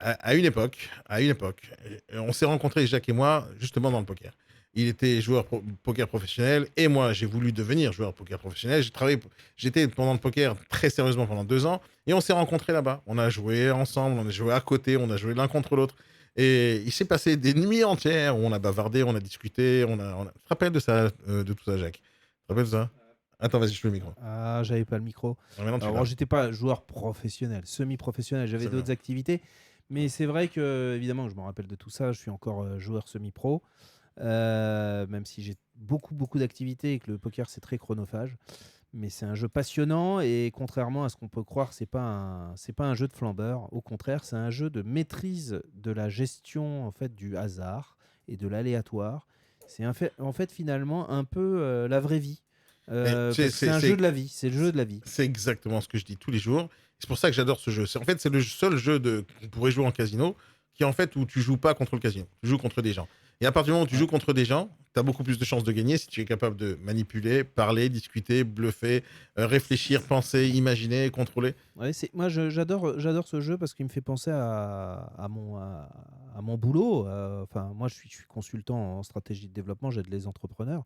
À une époque, on s'est rencontrés, Jacques et moi, justement dans le poker. Il était joueur poker professionnel et moi, j'ai voulu devenir joueur poker professionnel. J'étais pendant le poker très sérieusement pendant 2 ans et on s'est rencontrés là-bas. On a joué ensemble, on a joué à côté, on a joué l'un contre l'autre. Et il s'est passé des nuits entières où on a bavardé, on a discuté, Tu te rappelles de ça, de tout ça, Jacques? Tu te rappelles de ça? Attends, vas-y, je fais le micro. Ah, j'avais pas le micro. Ah, maintenant, tu Alors, bon, l'as. j'étais pas joueur professionnel, semi-professionnel, j'avais C'est bien. d'autres activités. Mais c'est vrai que, évidemment, je me rappelle de tout ça. Je suis encore joueur semi-pro, même si j'ai beaucoup, beaucoup d'activités et que le poker, c'est très chronophage. Mais c'est un jeu passionnant et contrairement à ce qu'on peut croire, c'est pas un jeu de flambeur. Au contraire, c'est un jeu de maîtrise de la gestion en fait du hasard et de l'aléatoire. C'est en fait finalement un peu la vraie vie. Mais Parce que c'est un jeu de la vie, c'est le jeu de la vie. c'est exactement ce que je dis tous les jours. C'est pour ça que j'adore ce jeu. C'est le seul jeu qu'on pourrait jouer en casino qui, en fait, où tu joues pas contre le casino. Tu joues contre des gens. Et à partir du moment où tu Ouais. joues contre des gens, tu as beaucoup plus de chances de gagner si tu es capable de manipuler, parler, discuter, bluffer, réfléchir, penser, imaginer, contrôler. Ouais, moi j'adore ce jeu parce qu'il me fait penser à mon boulot. Enfin, moi je suis consultant en stratégie de développement, j'aide les entrepreneurs.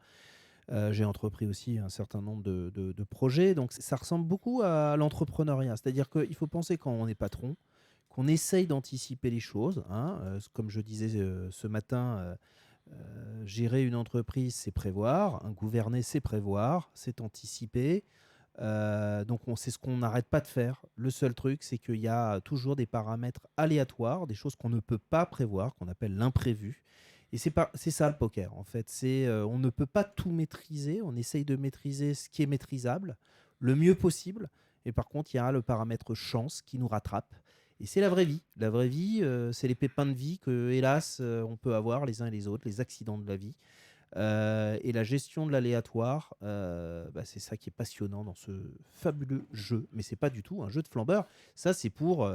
J'ai entrepris aussi un certain nombre de projets, donc ça ressemble beaucoup à l'entrepreneuriat. C'est-à-dire qu'il faut penser quand on est patron, qu'on essaye d'anticiper les choses, hein. Comme je disais ce matin, gérer une entreprise, c'est prévoir, gouverner, c'est prévoir, c'est anticiper. Donc c'est ce qu'on n'arrête pas de faire. Le seul truc, c'est qu'il y a toujours des paramètres aléatoires, des choses qu'on ne peut pas prévoir, qu'on appelle l'imprévu. Et c'est ça le poker, en fait. On ne peut pas tout maîtriser, on essaye de maîtriser ce qui est maîtrisable le mieux possible. Et par contre, il y a le paramètre chance qui nous rattrape. Et c'est la vraie vie. La vraie vie, c'est les pépins de vie que, hélas, on peut avoir les uns et les autres, les accidents de la vie. Et la gestion de l'aléatoire, c'est ça qui est passionnant dans ce fabuleux jeu. Mais c'est pas du tout un jeu de flambeur. Ça, c'est pour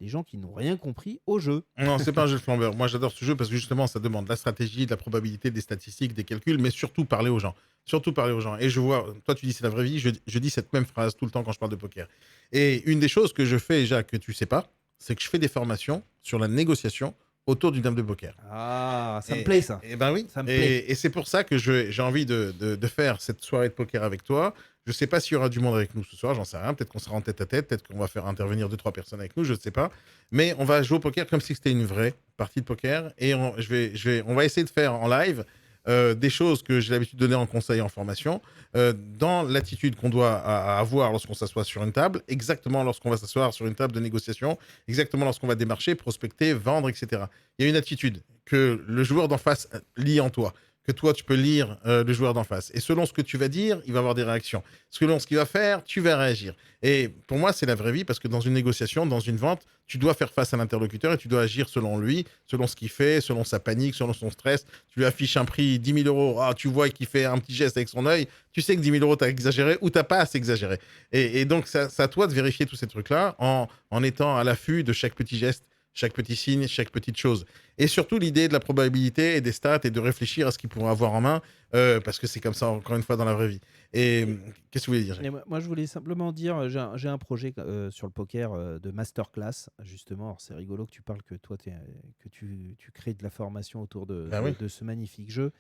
les gens qui n'ont rien compris au jeu. Non, c'est pas un jeu de flambeur. Moi, j'adore ce jeu parce que justement, ça demande de la stratégie, de la probabilité, des statistiques, des calculs, mais surtout parler aux gens. Surtout parler aux gens. Et je vois, toi, tu dis c'est la vraie vie, je dis cette même phrase tout le temps quand je parle de poker. Et une des choses que je fais, Jacques, que tu sais pas, c'est que je fais des formations sur la négociation autour d'une dame de poker. Ah, ça me Et, plaît ça. et ben oui. Ça me plaît. Et c'est pour ça que j'ai envie de faire cette soirée de poker avec toi. Je sais pas s'il y aura du monde avec nous ce soir, j'en sais rien. Peut-être qu'on sera en tête à tête, peut-être qu'on va faire intervenir deux, trois personnes avec nous, je ne sais pas. Mais on va jouer au poker comme si c'était une vraie partie de poker. Et on va essayer de faire en live des choses que j'ai l'habitude de donner en conseil et en formation, dans l'attitude qu'on doit avoir lorsqu'on s'assoit sur une table, exactement lorsqu'on va s'asseoir sur une table de négociation, exactement lorsqu'on va démarcher, prospecter, vendre, etc. Il y a une attitude que le joueur d'en face lit en toi, que toi tu peux lire le joueur d'en face. Et selon ce que tu vas dire, il va avoir des réactions. Selon ce qu'il va faire, tu vas réagir. Et pour moi, c'est la vraie vie parce que dans une négociation, dans une vente, tu dois faire face à l'interlocuteur et tu dois agir selon lui, selon ce qu'il fait, selon sa panique, selon son stress. Tu lui affiches un prix 10 000 euros, ah, tu vois qu'il fait un petit geste avec son œil, tu sais que 10 000 euros, tu as exagéré ou tu n'as pas assez exagéré. Et donc, c'est à toi de vérifier tous ces trucs-là en étant à l'affût de chaque petit geste, chaque petit signe, chaque petite chose. Et surtout, l'idée de la probabilité et des stats et de réfléchir à ce qu'il pourrait avoir en main, parce que c'est comme ça, encore une fois, dans la vraie vie. Et qu'est-ce que vous voulez dire, Et Jacques? moi, je voulais simplement dire, j'ai un projet sur le poker de masterclass, justement. Alors, c'est rigolo que tu parles que toi, que tu crées de la formation autour Ben oui. de ce magnifique jeu.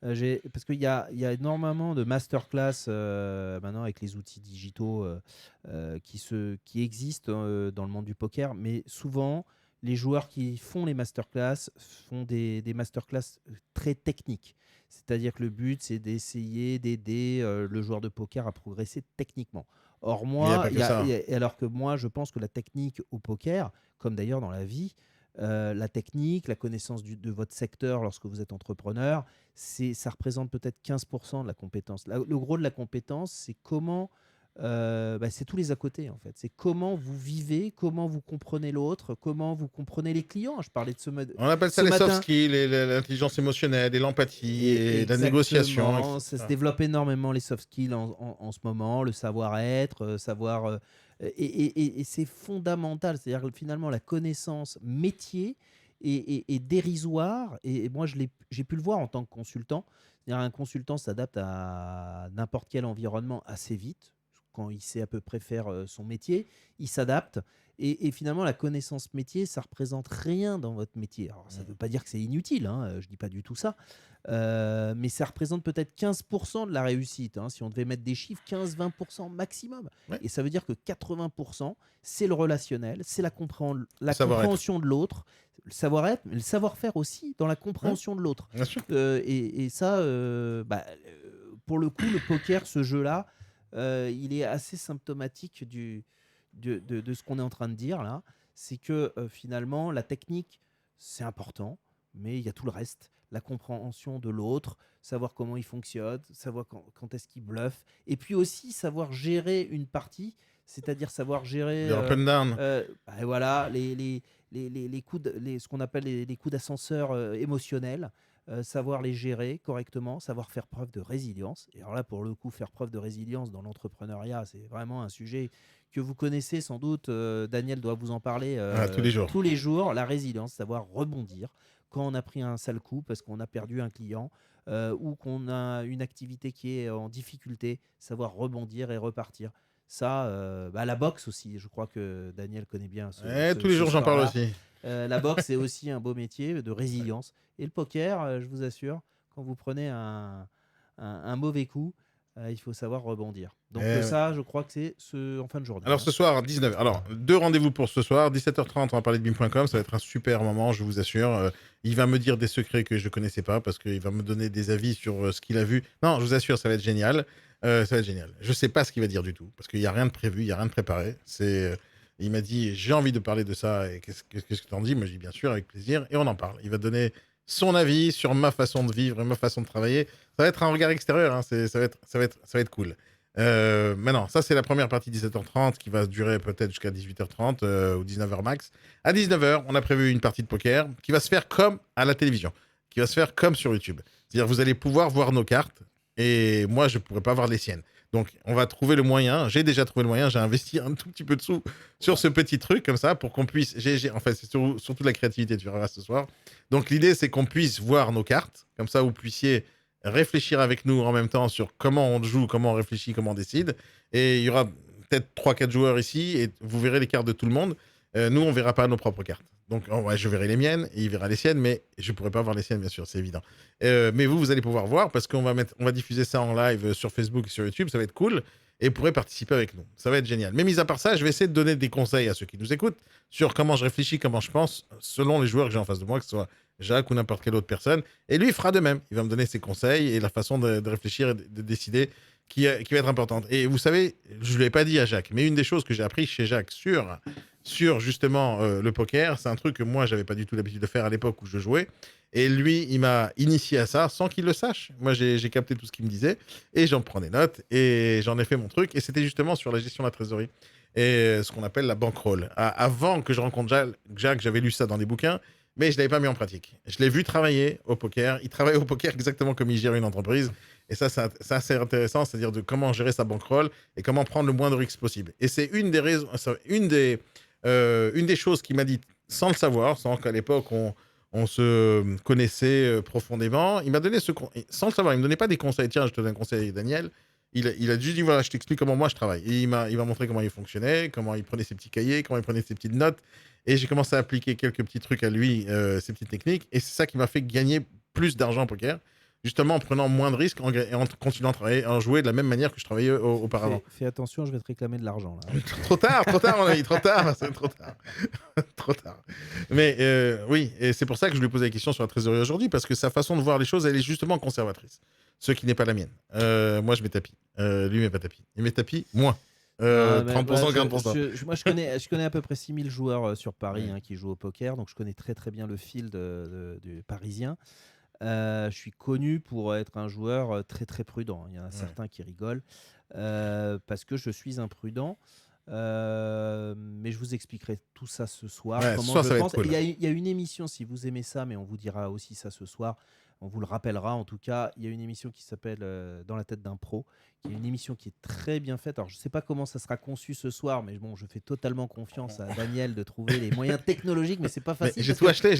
Parce il y a énormément de masterclass maintenant avec les outils digitaux qui existent dans le monde du poker, mais souvent, les joueurs qui font les masterclass font des masterclass très techniques. C'est-à-dire que le but, c'est d'essayer d'aider le joueur de poker à progresser techniquement. Or, Mais il n'y a moi, pas que ça, hein. alors que moi, je pense que la technique au poker, comme d'ailleurs dans la vie, la technique, la connaissance de votre secteur lorsque vous êtes entrepreneur, ça représente peut-être 15% de la compétence. Le gros de la compétence, c'est comment, c'est tous les à côté en fait. C'est comment vous vivez, comment vous comprenez l'autre, comment vous comprenez les clients. Je parlais de On appelle ça ce les soft matin. skills, et l'intelligence émotionnelle, et l'empathie, et la négociation, Exactement, ça se etc. développe énormément les soft skills en ce moment, le savoir-être, et c'est fondamental. C'est-à-dire que finalement la connaissance métier est dérisoire et moi j'ai pu le voir en tant que consultant. C'est-à-dire un consultant s'adapte à n'importe quel environnement assez vite. quand il sait à peu près faire son métier, il s'adapte. Et finalement, la connaissance métier, ça représente rien dans votre métier. Alors, ça ne veut pas dire que c'est inutile, hein, je ne dis pas du tout ça. Mais ça représente peut-être 15% de la réussite, hein, si on devait mettre des chiffres, 15-20% maximum. Ouais. Et ça veut dire que 80%, c'est le relationnel, c'est la Savoir-être. compréhension de l'autre, le savoir-être, mais le savoir-faire aussi dans la Ouais, compréhension de l'autre. bien sûr. Et ça, pour le coup, le poker, ce jeu-là, il est assez symptomatique de ce qu'on est en train de dire là. C'est que finalement, la technique, c'est important, mais il y a tout le reste. La compréhension de l'autre, savoir comment il fonctionne, savoir quand est-ce qu'il bluffe, et puis aussi savoir gérer une partie, c'est-à-dire savoir gérer Les up and down. voilà, les coups ce qu'on appelle les coups d'ascenseur émotionnels, savoir les gérer correctement, savoir faire preuve de résilience. Et alors là, pour le coup, faire preuve de résilience dans l'entrepreneuriat, c'est vraiment un sujet que vous connaissez sans doute. Daniel doit vous en parler Tous les jours. tous les jours. La résilience, savoir rebondir quand on a pris un sale coup parce qu'on a perdu un client ou qu'on a une activité qui est en difficulté, savoir rebondir et repartir. Ça, la boxe aussi, je crois que Daniel connaît bien Tous les jours, j'en parle sport-là. aussi. La boxe, c'est aussi un beau métier de résilience. Et le poker, je vous assure, quand vous prenez un mauvais coup, il faut savoir rebondir. Donc Ouais. ça, je crois que c'est en fin de journée. Alors hein. ce soir, à 19h. Alors, 2 rendez-vous pour ce soir. 17h30, on va parler de BIM.com. Ça va être un super moment, je vous assure. Il va me dire des secrets que je ne connaissais pas parce qu'il va me donner des avis sur ce qu'il a vu. Non, je vous assure, ça va être génial. Ça va être génial. Je ne sais pas ce qu'il va dire du tout parce qu'il n'y a rien de prévu, il n'y a rien de préparé. Il m'a dit, j'ai envie de parler de ça. Et qu'est-ce que tu en dis? Moi, je dis bien sûr, avec plaisir. Et on en parle. Il va donner son avis sur ma façon de vivre et ma façon de travailler. Ça va être un regard extérieur. Hein. Ça va être cool. Maintenant, ça c'est la première partie 17h30 qui va durer peut-être jusqu'à 18h30 ou 19h max. À 19h, on a prévu une partie de poker qui va se faire comme à la télévision, qui va se faire comme sur YouTube. C'est-à-dire vous allez pouvoir voir nos cartes et moi je ne pourrai pas voir les siennes. Donc on va trouver le moyen, j'ai déjà trouvé le moyen, j'ai investi un tout petit peu de sous sur ce petit truc comme ça pour qu'on puisse... En fait c'est surtout de la créativité, tu verras ce soir. Donc l'idée c'est qu'on puisse voir nos cartes, comme ça vous puissiez réfléchir avec nous en même temps sur comment on joue, comment on réfléchit, comment on décide. Et il y aura peut-être 3-4 joueurs ici et vous verrez les cartes de tout le monde. Nous, on verra pas nos propres cartes. Donc, je verrai les miennes et il verra les siennes, mais je pourrai pas voir les siennes, bien sûr, c'est évident. Mais vous allez pouvoir voir parce qu'on va diffuser ça en live sur Facebook et sur YouTube. Ça va être cool et vous pourrez participer avec nous. Ça va être génial. Mais mis à part ça, je vais essayer de donner des conseils à ceux qui nous écoutent sur comment je réfléchis, comment je pense, selon les joueurs que j'ai en face de moi, que ce soit Jacques ou n'importe quelle autre personne. Et lui, il fera de même. Il va me donner ses conseils et la façon de réfléchir et de décider qui va être importante. Et vous savez, je ne l'ai pas dit à Jacques, mais une des choses que j'ai appris chez Jacques sur justement le poker, c'est un truc que moi, j'avais pas du tout l'habitude de faire à l'époque où je jouais. Et lui, il m'a initié à ça sans qu'il le sache. Moi, j'ai capté tout ce qu'il me disait et j'en prends des notes et j'en ai fait mon truc. Et c'était justement sur la gestion de la trésorerie et ce qu'on appelle la bankroll. Avant que je rencontre Jacques, j'avais lu ça dans des bouquins, mais je ne l'avais pas mis en pratique. Je l'ai vu travailler au poker. Il travaille au poker exactement comme il gère une entreprise. Et ça, c'est assez intéressant, c'est-à-dire de comment gérer sa bankroll et comment prendre le moins de risques possible. Et c'est une des raisons, une des choses qu'il m'a dit sans le savoir, sans qu'à l'époque on se connaissait profondément. Il m'a donné sans le savoir, il me donnait pas des conseils. Tiens, je te donne un conseil, Daniel. Il a juste dit voilà, je t'explique comment moi je travaille. Et il m'a montré comment il fonctionnait, comment il prenait ses petits cahiers, comment il prenait ses petites notes. Et j'ai commencé à appliquer quelques petits trucs à lui, ces petites techniques. Et c'est ça qui m'a fait gagner plus d'argent au poker, justement en prenant moins de risques et en continuant à travailler, à jouer de la même manière que je travaillais auparavant. Fais attention, je vais te réclamer de l'argent là. Trop tard, mon ami, trop tard, c'est trop tard. Trop tard. Mais oui, et c'est pour ça que je lui posais la question sur la trésorerie aujourd'hui, parce que sa façon de voir les choses, elle est justement conservatrice. Ce qui n'est pas la mienne. Moi, je mets tapis. Lui, il met pas tapis. Il met tapis, moins. 30%, 40%. Moi, je connais à peu près 6000 joueurs sur Paris qui jouent au poker, donc je connais très très bien le fil du parisien. Je suis connu pour être un joueur très très prudent. Il y en a certains qui rigolent parce que je suis imprudent. Mais je vous expliquerai tout ça ce soir. Comment je pense. Cool. Il y a une émission, si vous aimez ça, mais on vous dira aussi ça ce soir. On vous le rappellera. En tout cas, il y a une émission qui s'appelle Dans la tête d'un pro, qui est une émission qui est très bien faite. Alors, je ne sais pas comment ça sera conçu ce soir, mais bon, je fais totalement confiance à Daniel de trouver les moyens technologiques, mais c'est pas facile. J'ai tout acheté.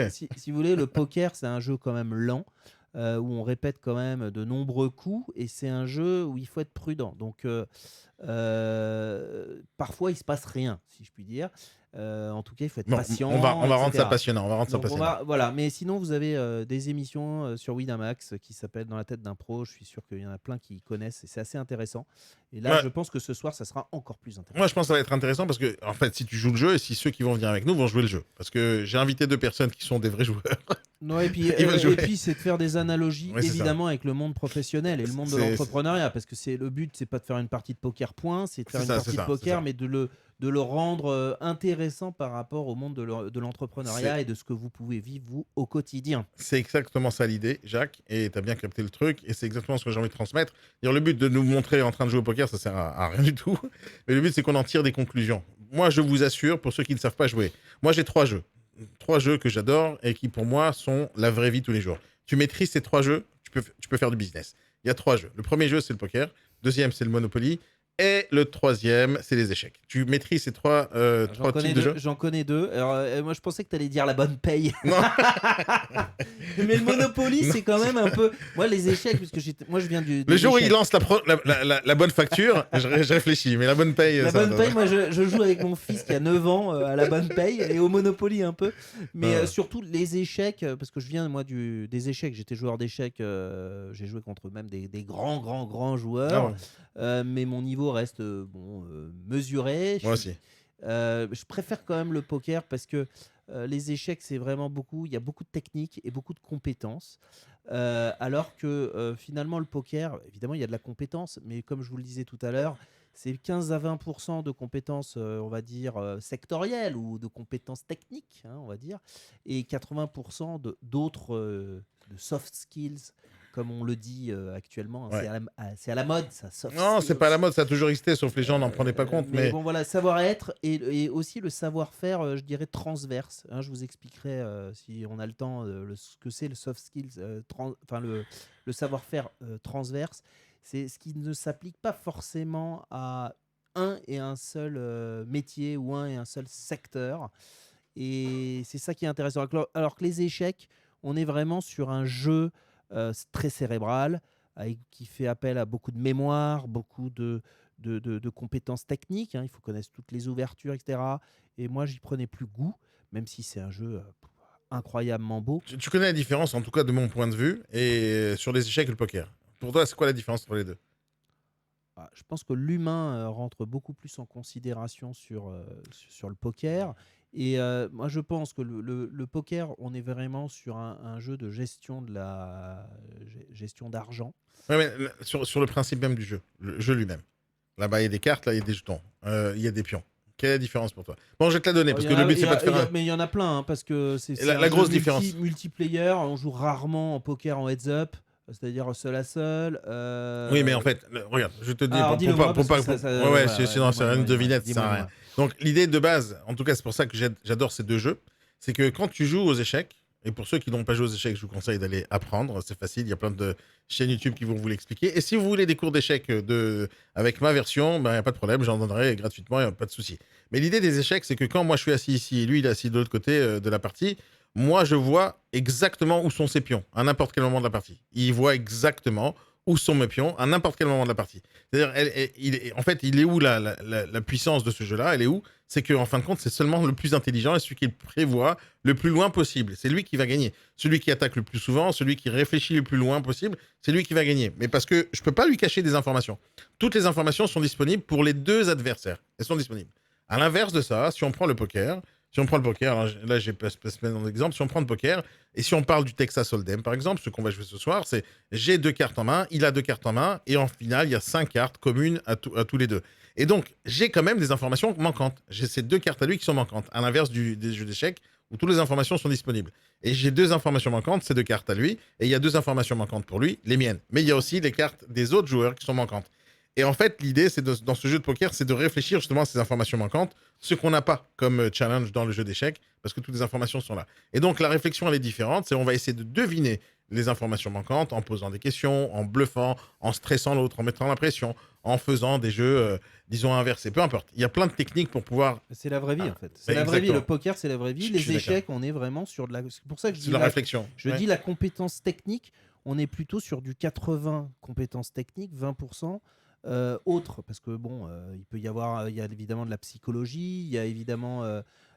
Si vous voulez, le poker, c'est un jeu quand même lent. où on répète quand même de nombreux coups et c'est un jeu où il faut être prudent. Donc, parfois, il se passe rien, si je puis dire. En tout cas, il faut être Bon, on patient, va rendre ça etc. passionnant. On va rendre ça Donc on passionnant. va voilà, mais sinon vous avez, des émissions, sur Winamax qui s'appellent «Dans la tête d'un pro». Je suis sûr qu'il y en a plein qui connaissent et c'est assez intéressant et là, Ouais. je pense que ce soir, ça sera encore plus Moi, intéressant. je pense que ça va être intéressant parce que, en fait, si tu joues le jeu et si ceux qui vont venir avec nous vont jouer le jeu. Parce que j'ai invité 2 personnes qui sont des vrais joueurs. Non Ils veulent jouer. c'est de faire des analogies Ouais, c'est ça. évidemment avec le monde professionnel et le monde de l'entrepreneuriat parce que c'est le but, c'est pas de faire une partie de poker point, c'est de faire C'est une ça, c'est partie de ça, c'est poker ça. mais de le rendre, intéressant par rapport au monde de l'entrepreneuriat C'est et de ce que vous pouvez vivre vous au quotidien. c'est exactement ça l'idée, Jacques, et tu as bien capté le truc, et c'est exactement ce que j'ai envie de transmettre. Dire, le but de nous montrer en train de jouer au poker, ça sert à rien du tout, mais le but c'est qu'on en tire des conclusions. Moi, je vous assure, pour ceux qui ne savent pas jouer, moi j'ai 3 jeux. 3 jeux que j'adore et qui pour moi sont la vraie vie tous les jours. Tu maîtrises ces 3 jeux, tu peux faire du business. Il y a 3 jeux. Le premier jeu, c'est le poker. Deuxième, c'est le Monopoly. Et le troisième, c'est les échecs. Tu maîtrises ces trois types de jeux? J'en connais 2. Alors, moi, je pensais que tu allais dire la bonne paye. Non. Mais le Monopoly, Non. c'est quand même un peu. Moi, les échecs, parce que moi, je viens Le des jour où il échecs. lance la bonne facture, je réfléchis, mais la bonne paye, La ça. bonne paye, moi, je joue avec mon fils qui a 9 ans à la bonne paye et au Monopoly un peu. Mais Ah. surtout les échecs, parce que je viens, moi, des échecs. J'étais joueur d'échecs. J'ai joué contre même des grands, grands, grands Ah joueurs. ouais. Mais mon niveau reste mesuré. Moi aussi. Je préfère quand même le poker parce que les échecs, c'est vraiment beaucoup. Il y a beaucoup de techniques et beaucoup de compétences. Alors que finalement, le poker, évidemment, il y a de la compétence, mais comme je vous le disais tout à l'heure, c'est 15 à 20% de compétences, on va dire, sectorielles ou de compétences techniques, hein, on va dire, et 80% d'autres de soft skills, comme on le dit actuellement. Hein, Ouais. c'est à la mode, ça, soft Non, c'est skills. pas à la mode, ça a toujours existé, sauf les gens n'en prenaient pas compte. Mais Mais bon, voilà, savoir-être et aussi le savoir-faire, je dirais transverse. Hein, je vous expliquerai, si on a le temps, ce que c'est le soft skills, enfin le savoir-faire transverse. C'est ce qui ne s'applique pas forcément à un et un seul métier ou un et un seul secteur. Et c'est ça qui est intéressant. Alors que les échecs, on est vraiment sur un jeu très cérébral, qui fait appel à beaucoup de mémoire, beaucoup de compétences techniques. Hein. Il faut connaître toutes les ouvertures, etc. Et moi, j'y prenais plus goût, même si c'est un jeu incroyablement beau. tu connais la différence, en tout cas de mon point de vue, et sur les échecs et le poker. Pour toi, c'est quoi la différence entre les deux? Je pense que l'humain rentre beaucoup plus en considération sur le poker. Et moi, je pense que le poker, on est vraiment sur un jeu de gestion d'argent. Ouais, mais sur le principe même du jeu, le jeu lui-même. Là-bas, il y a des cartes, là, il y a des jetons, il y a des pions. Quelle est la différence pour toi? Bon, je vais te la donner, parce que le but, c'est pas de faire un... Mais il y en a plein, hein, parce que c'est La un grosse jeu différence. multiplayer. On joue rarement en poker en heads-up, c'est-à-dire seul à seul. Oui, mais en fait, regarde, je te dis, Alors, dis-le-moi, pour parce pas... que Ouais, voilà, sinon, c'est une devinette, ça sert à rien. dis-moi. Donc, l'idée de base, en tout cas, c'est pour ça que j'adore ces 2 jeux, c'est que quand tu joues aux échecs, et pour ceux qui n'ont pas joué aux échecs, je vous conseille d'aller apprendre, c'est facile, il y a plein de chaînes YouTube qui vont vous l'expliquer. Et si vous voulez des cours d'échecs avec ma version, ben, il n'y a pas de problème, j'en donnerai gratuitement, il n'y a pas de souci. Mais l'idée des échecs, c'est que quand moi je suis assis ici et lui il est assis de l'autre côté de la partie, moi je vois exactement où sont ses pions à n'importe quel moment de la partie. Il voit exactement où sont mes pions à n'importe quel moment de la partie. C'est-à-dire, en fait, il est où la puissance de ce jeu-là? Elle est où? C'est qu'en fin de compte, c'est seulement le plus intelligent et celui qui le prévoit le plus loin possible. C'est lui qui va gagner. Celui qui attaque le plus souvent, celui qui réfléchit le plus loin possible, c'est lui qui va gagner. Mais parce que je ne peux pas lui cacher des informations. Toutes les informations sont disponibles pour les 2 adversaires. Elles sont disponibles. À l'inverse de ça, si on prend le poker, alors là j'ai pas se mettre dans l'exemple, si on prend le poker, et si on parle du Texas Hold'em par exemple, ce qu'on va jouer ce soir, c'est j'ai 2 cartes en main, il a 2 cartes en main, et en finale, il y a 5 cartes communes à tous les deux. Et donc, j'ai quand même des informations manquantes. J'ai ces 2 cartes à lui qui sont manquantes, à l'inverse des jeux d'échecs, où toutes les informations sont disponibles. Et j'ai 2 informations manquantes, ces 2 cartes à lui, et il y a 2 informations manquantes pour lui, les miennes. Mais il y a aussi les cartes des autres joueurs qui sont manquantes. Et en fait, l'idée, c'est dans ce jeu de poker, c'est de réfléchir justement à ces informations manquantes, ce qu'on n'a pas comme challenge dans le jeu d'échecs, parce que toutes les informations sont là. Et donc, la réflexion, elle est différente. C'est on va essayer de deviner les informations manquantes en posant des questions, en bluffant, en stressant l'autre, en mettant la pression, en faisant des jeux, disons, inversés. Peu importe. Il y a plein de techniques pour pouvoir... C'est la vraie vie, en fait. C'est bah, la vraie vie. exactement. Le poker, c'est la vraie vie. Je Les suis d'accord. échecs, on est vraiment sur de la... C'est pour ça que je C'est dis de la réflexion. Je Ouais. dis la compétence technique. on est plutôt sur du 80 compétences techniques, 20% autres. Parce que bon, il peut y avoir, il y a évidemment de la psychologie, il y a évidemment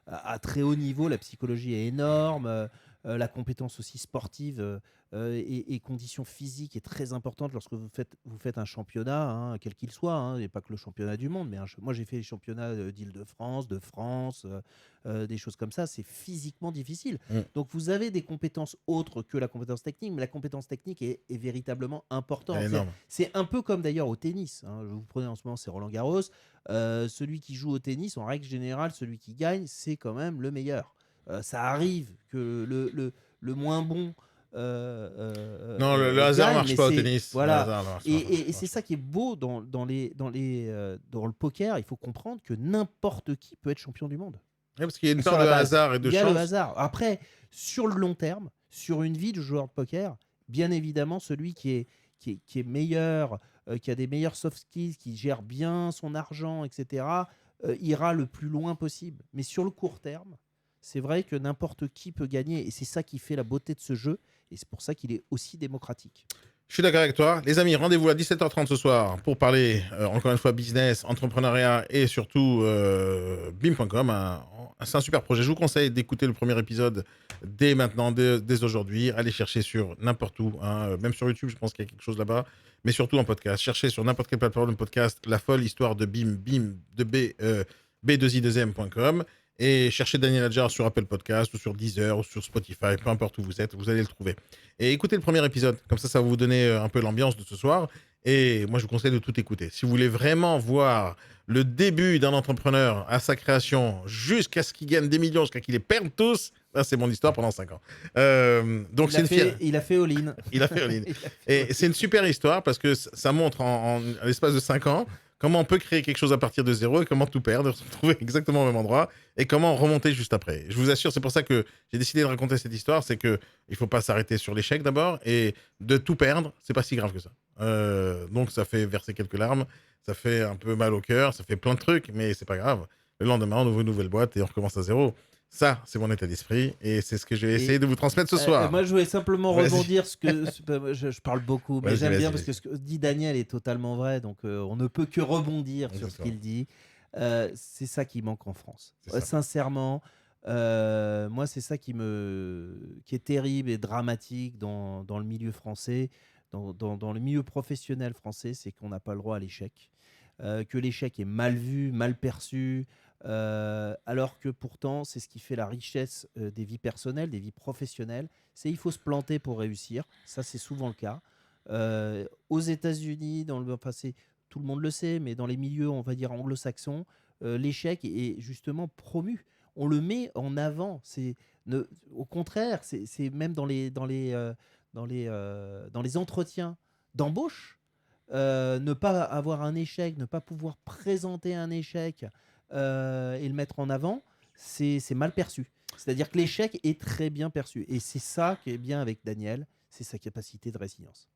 à très haut niveau, la psychologie est énorme, la compétence aussi sportive et conditions physiques est très importante lorsque vous faites un championnat, hein, quel qu'il soit, hein, et pas que le championnat du monde, mais moi j'ai fait les championnats d'Île-de-France, de France, des choses comme ça, c'est physiquement difficile. Donc vous avez des compétences autres que la compétence technique, mais la compétence technique est véritablement importante. C'est un peu comme d'ailleurs au tennis, hein. Vous prenez en ce moment, c'est Roland Garros. Celui qui joue au tennis, en règle générale, celui qui gagne, c'est quand même le meilleur. Ça arrive que le moins bon non, le hasard marche pas au tennis. Voilà. Et c'est ça qui est beau dans le poker. Il faut comprendre que n'importe qui peut être champion du monde. Ouais, parce qu'il y a une part de hasard et de chance. Il y a le hasard. Après, sur le long terme, sur une vie de joueur de poker, bien évidemment, celui qui est meilleur, qui a des meilleurs soft skills, qui gère bien son argent, etc., ira le plus loin possible. Mais sur le court terme, c'est vrai que n'importe qui peut gagner. Et c'est ça qui fait la beauté de ce jeu. Et c'est pour ça qu'il est aussi démocratique. Je suis d'accord avec toi. Les amis, rendez-vous à 17h30 ce soir pour parler, encore une fois, business, entrepreneuriat et surtout BIM.com. C'est un super projet. Je vous conseille d'écouter le premier épisode dès maintenant, dès aujourd'hui. Allez chercher sur n'importe où, hein, même sur YouTube, je pense qu'il y a quelque chose là-bas. Mais surtout en podcast. Cherchez sur n'importe quelle plateforme de podcast la folle histoire de BIM de B2I2M.com. Et cherchez Daniel Adjar sur Apple Podcast ou sur Deezer ou sur Spotify, peu importe où vous êtes, vous allez le trouver. Et écoutez le premier épisode, comme ça va vous donner un peu l'ambiance de ce soir. Et moi, je vous conseille de tout écouter. Si vous voulez vraiment voir le début d'un entrepreneur à sa création jusqu'à ce qu'il gagne des millions, jusqu'à qu'il les perde tous, là, c'est mon histoire pendant 5 ans. Donc il a fait all-in. Il a fait all-in. Et c'est une super histoire parce que ça montre en l'espace de 5 ans comment on peut créer quelque chose à partir de zéro et comment tout perdre, se retrouver exactement au même endroit et comment remonter juste après. Je vous assure, c'est pour ça que j'ai décidé de raconter cette histoire, c'est qu'il ne faut pas s'arrêter sur l'échec d'abord et de tout perdre, c'est pas si grave que ça. Donc ça fait verser quelques larmes, ça fait un peu mal au cœur, ça fait plein de trucs, mais c'est pas grave. Le lendemain, on ouvre une nouvelle boîte et on recommence à zéro. Ça, c'est mon état d'esprit et c'est ce que je vais essayer de vous transmettre ce soir. Moi, je voulais simplement rebondir je parle beaucoup, mais j'aime bien parce que ce que dit Daniel est totalement vrai, donc on ne peut que rebondir sur ce qu'il dit. C'est ça qui manque en France. Sincèrement, moi, c'est ça qui est terrible et dramatique dans le milieu français, dans le milieu professionnel français, c'est qu'on n'a pas le droit à l'échec, que l'échec est mal vu, mal perçu. Alors que pourtant c'est ce qui fait la richesse des vies personnelles, des vies professionnelles, c'est il faut se planter pour réussir, ça c'est souvent le cas aux États-Unis, tout le monde le sait, mais dans les milieux on va dire anglo-saxons, l'échec est justement promu, on le met en avant, au contraire, c'est même dans les entretiens d'embauche, ne pas avoir un échec, ne pas pouvoir présenter un échec et le mettre en avant, c'est mal perçu. C'est-à-dire que l'échec est très bien perçu. Et c'est ça qui est bien avec Daniel, c'est sa capacité de résilience.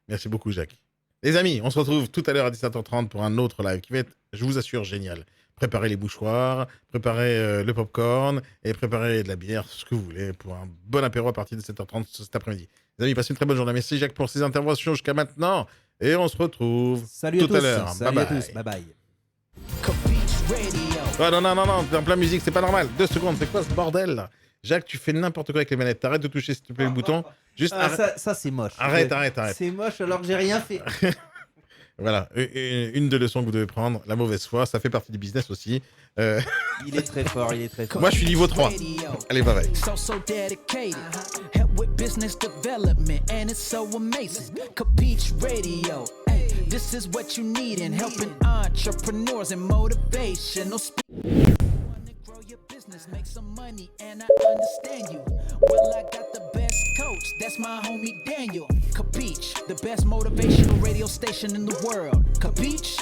Merci beaucoup, Jacques. Les amis, on se retrouve tout à l'heure à 17h30 pour un autre live qui va être, je vous assure, génial. Préparez les mouchoirs, préparez le popcorn et préparez de la bière, ce que vous voulez, pour un bon apéro à partir de 17h30 cet après-midi. Les amis, passez une très bonne journée. Merci, Jacques, pour ces interventions jusqu'à maintenant. Et on se retrouve tout à l'heure. Salut à tous. Bye bye. Oh, non, t'es en plein musique, c'est pas normal. 2 secondes, c'est quoi ce bordel? Jacques, tu fais n'importe quoi avec les manettes. T'arrêtes de toucher, s'il te plaît, le bouton. Juste ça, c'est moche. Arrête. C'est moche alors que j'ai rien fait. Voilà, une des leçons que vous devez prendre, la mauvaise foi, ça fait partie du business aussi. Il est très fort. Moi, je suis niveau 3. Allez, bye bye. So dedicated, help with business development, and it's so amazing. Capiche Radio, hey, this is what you need in helping entrepreneurs and motivational speakers. Grow your business, make some money, and I understand you. Well, I got the best coach, that's my homie Daniel. Capiche, the best motivational radio station in the world. Capiche?